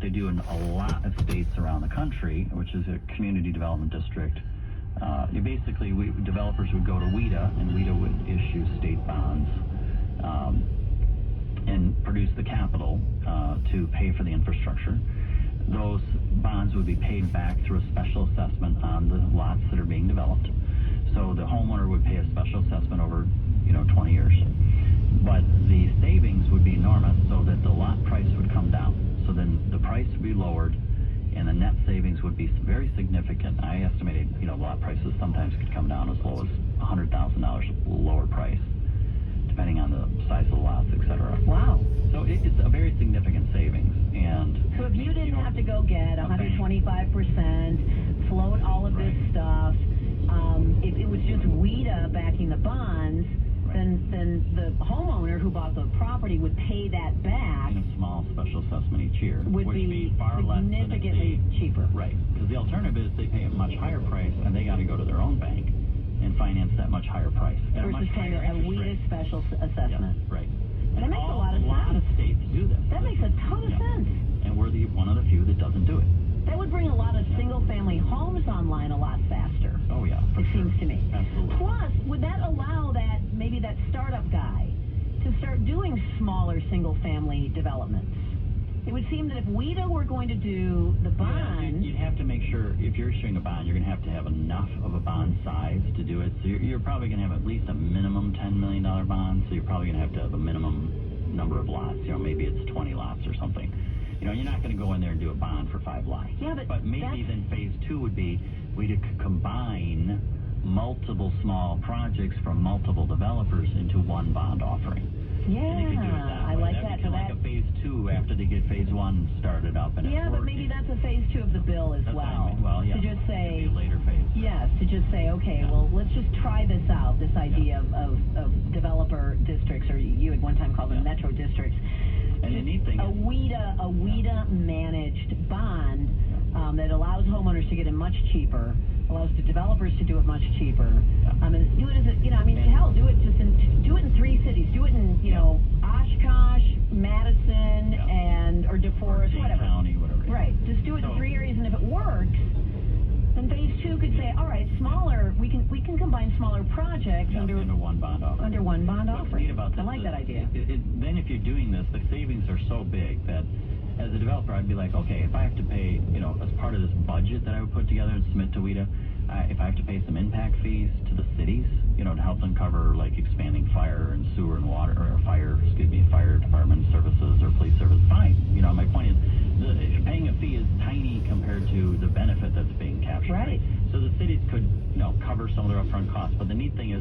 I do in a lot of states around the country, which is a community development district, developers would go to WIDA, and WIDA would issue state bonds and produce the capital to pay for the infrastructure. Those bonds would be paid back through a special assessment on the lots that are being developed. So the homeowner would pay a special assessment over, 20 years. But the savings would be enormous, so that the lot price would come down. So then the price would be lowered, and the net savings would be very significant. I estimated, lot prices sometimes could come down as low as $100,000 lower price, depending on the size of the lots, etc. Wow. So it's a very significant savings. And so if you didn't have to go get 125%, float all of this stuff, if it was just WIDA backing the bonds, then the homeowner who bought the property would pay that back. In a small special assessment each year. Would be far less significantly cheaper. Right. Because the alternative is they pay a much higher price, and they got to go to their own bank and finance that much higher price. Versus paying a WIDA special assessment. Yeah, right. And that makes a lot of sense. A lot of states do this. That makes a ton of sense. And we're one of the few that doesn't do it. That would bring a lot of single-family homes online a lot faster. Oh, yeah. It seems to me. Absolutely. Plus, would that allow maybe that startup guy to start doing smaller single-family developments? It would seem that if WIDA were going to do the bond... You'd have to make sure, if you're issuing a bond, you're going to have enough of a bond size to do it. So you're probably going to have at least a minimum $10 million bond, so you're probably going to have a minimum number of lots. Maybe it's 20 lots or something. You're not going to go in there and do a bond for 5 lots. Yeah, but maybe then phase 2 would be we could combine multiple small projects from multiple developers into one bond offering. Yeah, and they could do it that way. I like That'd that. be like a phase 2 after they get phase 1 started up. And yeah, but maybe that's a phase 2 of the bill as well. Well, yeah. To just say... It'd be a later phase. Yes, to just say, okay, well, let's just try this out, this idea of developer districts, or you at one time called them metro districts. And the neat thing is... A WIDA-managed bond that allows homeowners to get it much cheaper, allows the developers to do it much cheaper. And do it as hell, do it in 3 cities. Do it in, Oshkosh, Madison, or DeForest, whatever. County, whatever. Right. Just do it in 3 areas, and if it works, then phase 2 could say, all right, smaller. We can combine smaller projects under one bond offering. Under one bond offering. I like that idea. Then if you're doing this, the savings are so big that as a developer, I'd be like, okay, if I have to pay, as part of this budget that I would put together and submit to WIDA, if I have to pay some impact fees to the cities, to help them cover like expanding fire and sewer and water, or fire department services or police service, fine. My point is, paying a fee is tiny compared to the benefit that's being captured. Right. So the cities could, cover some of their upfront costs, but the neat thing is,